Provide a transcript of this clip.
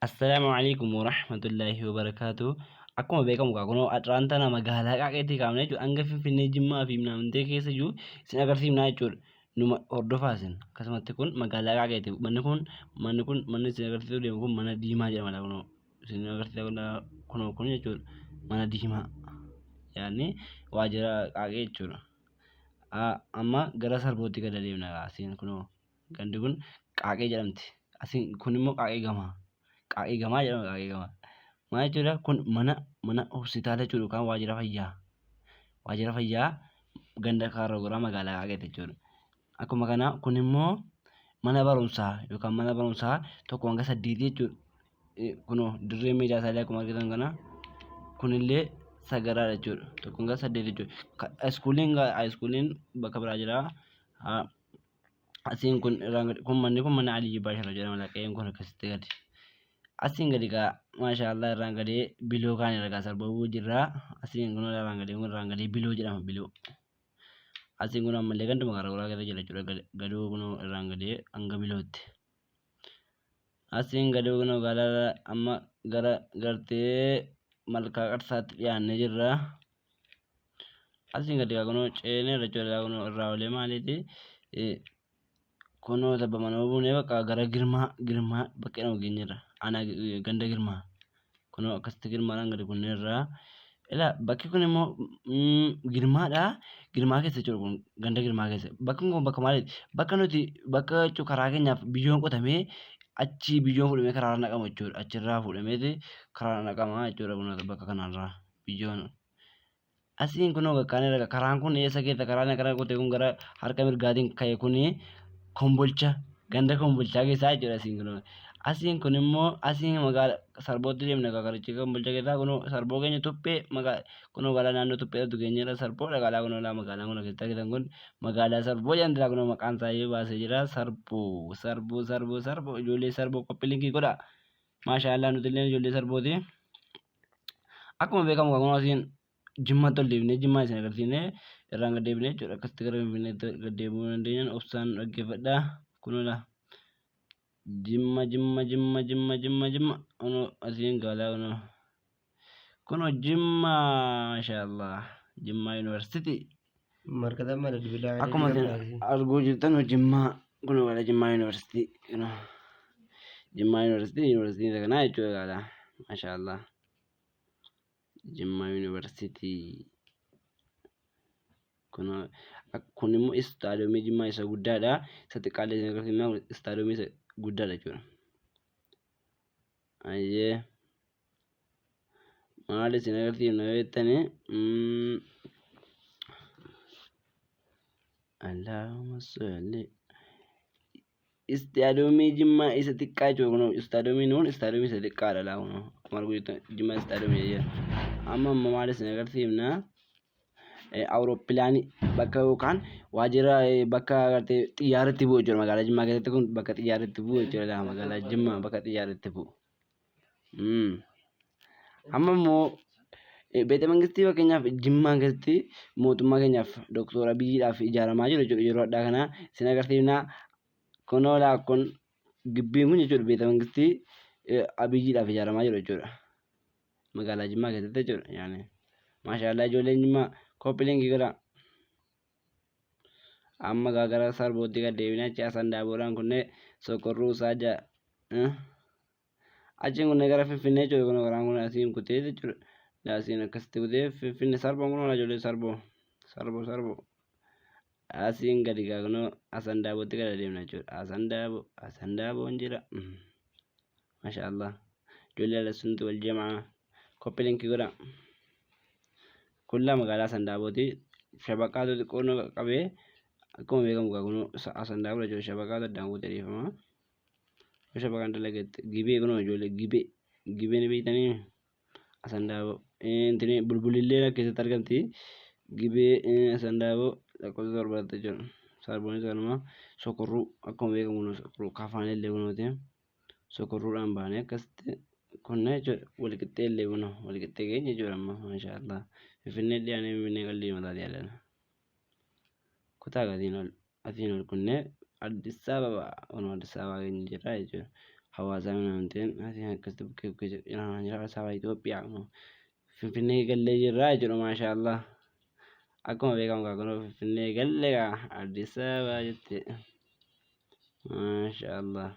Assalamualaikum warahmatullahi wabarakatuh. Akkuma beekamu egaa kunoo Atlanta tana magaalaa Qaaqeetti kaa'amne jechuudha. Hanga Finfinnee, Jimmaa fi Naamtee keessa jiru isin agarsiifnaa jechuudha. Numa hordofaa isin. Akkasumatti kun magaalaa Qaaqeetti. Manni kun manni isin agarsiisuu deemu kun mana diimaa jedhama kunoo. Isin agarsiisaa kunoo kun jechuudha. Mana diimaa. Yaani waajjira Qaaqee jechuudha. Amma gara sarbootti gad adeemna asiin kunoo. Gandi kun Qaaqee jedhamti. Asiin kun immoo Qaaqee gamaa. Qaaqee gamaa jedhama Qaaqee gamaa. Maal jechuudha kun mana hospitaala jechuudha yookaan waajjira fayyaa. Waajjira fayyaa ganda Kaaroo magaalaa Qaaqeetti jechuudha. Akkuma kana kun immoo mana barumsaa yookaan mana barumsaa tokko hanga 8 jechuudha. Kunoo dirree meedaa isaallee akkuma argitan kana kunillee sagaraadha jechuudha. Tokko hanga 8 jechuudha. Haayiskuuliin bakka biraa jira. Asiin kun manni kun mana Aliyyi Baashara jedhama laqeen kun akkasitti gadi. Asiin gadi gaa maashaallah irraan gadee biloo kaan irra gaa sarbuu jirra. Asiin kun irraan gadee biloo jedhama biloo. Asiin kun ammallee ganduma garaa keessa jira jechuudha. Gadoo kun irraan gadee hanga bilootti. Asiin gadoo kun amma gara gartee malkaa qarsaatti dhiyaannee jirra. Asiin gadi gaa kun ceenee irra jechuudha kun irraa olee maaliiti? Kunoo tabba manoo buunee bakka gara girmaa bakka jedhamu geenyerra. Ana ganda girmaa. Kunoo akkasitti girmaadhaan gadi kunneerra. Bakki kun immoo girmaadha. Girmaa keessa jechuudha kun ganda girmaa keessa. Bakki kun bakka maaliiti? Bakka nuti bakka jechuun karaa keenyaaf biyyoon qotamee achi biyyoon fuudhamee karaa naqamu jechuudha. Achirraa fuudhameeti karaa naqama jechuudha kun bakka kanarraa biyyoon. Asiin kunoo kakkaanee karaan kun eessa keessa karaan kana qotee kun gara harka mirgaatiin ka'e kuni Kombolcha ganda Kombolchaa keessaa jechuudha asiin kun. Asiin kun immoo asiin magaalaa sarbootti deemna kakarichi Kombolcha keessaa kun sarboo keenya tuppee kun magaalaa naannoo tuppeetu keenyarra sarboo dhagaalaa kun magaalaa kun keessatti argitan kun magaalaa sarboo jedhamti kun maqaan isaa baasee jira sarboo ijoollee sarboo qophiliinkii godha. Maashaallah nuti illee ijoollee sarbooti. Akkuma beekamu kun asiin Jimmaatti ol deebinee Jimmaa isin agarsiifne irraan gad deebinee jechuudha. Akkasitti gara Finfinneetti gad deebuu dandeenyaan obsaan dhaggeeffadha. Kunoo Jimma. Kunoo asiin gaalaa kunoo Jimmaa maashaallah Jimmaa yuunivarsiitii. Akkuma arguu jirtan Jimmaa kunoo gaalaa Jimmaa yuunivarsiitii. Jimmaa yuunivarsiitii kanaa jechuudha gaalaa maashaallah. Jimmaa yuunivarsiitii. Kun immoo istaadiyoomii Jimmaa isa guddaadha. Isa xiqqaallee isin agarsiifnaa istaadiyoomii isa guddaadha jechuudha. Ayyee maal isin agarsiifna yoo jettani Allahumma salli istaadiyoomii Jimmaa isa xiqqaa jechuudha. Istaadiyoomiin kun istaadiyoomii isa xiqqaadha laa kun akkuma arguu jirtan Jimmaa istaadiyoomii jedha. Amma maal isin agarsiifna awurooppilaanii bakka yookaan waajjira bakka gartee xiyyaaratti bu'u jechuudha. Magaalaa Jimmaa keessatti kun bakka xiyyaaratti bu'u jechuudha. Magaalaa Jimmaa bakka xiyyaaratti bu'u. Amma immoo beete mangistii fakkeenyaaf Jimmaa keessatti mootummaa keenyaaf Dooktor Abiyyiidhaaf ijaaramaa jiru jechuudha. Yeroo addaa kana isin agarsiifna. Kunoo kun gibbiin kun jechuudha beete mangistii Abiyyiidhaaf ijaaramaa jiru jechuudha. Magaalaa Jimmaa keessatti jechuudha. Yaani maashaallah ijoolleen Jimmaa qophiliinkii godha. Amma gara sarbootti gad deebinee achi asaan daaboodhaan kunneen sokorruu isaa ja'a. Achiin kunneen gara Finfinnee jechuudha. Kun karaan kun asiin kutee jechuudha. Asiin akkasitti kutee Finfinnee sarboon kun ijoollee sarboo. Asiin gadi gaa kun asaan daabootti gad deemna jechuudha. Asaan daaboon jira. Maashaallah ijoollee alassunti wal jamaa qophiliinkii godha. Kullaa magaalaa Sandaabooti. Shabaqaatu xiqqoo qabee akkuma beekamu kun Sandaaboo jechuudha. Shabaqaatu addaan guutee dhiifama. Shabaqaan dalageetti gibee kun ijoollee gibee ni beektanii Sandaaboo. Bulbulillee keessatti argamti. Gibee Sandaaboo lakkoofsa torbaatti jechuudha. Sarboonni kanuma sokorruu akkuma beekamu sokorruu kafaan illee kunuuti. Sokorruudhaan baanee akkasitti kun jechuudha. Walqixxee illee kun walqixxee keenya jechuudha amma maashaallah. Finfinnee dhiyaanee Finfinnee qalbii mataa yaalan. Kutaa asiin ol kunneen Addis Ababa keenya jira jechuudha. hawaasaa amanteen asiin akkasitti bukkee bukkee jedhama jira sabaa Itoophiyaa Finfinnee gallee jirraa jechuudha maashaallah. Akkuma beekamu kaa kunoo Finfinnee galle kaa Addis Ababaa jettee maashaallah.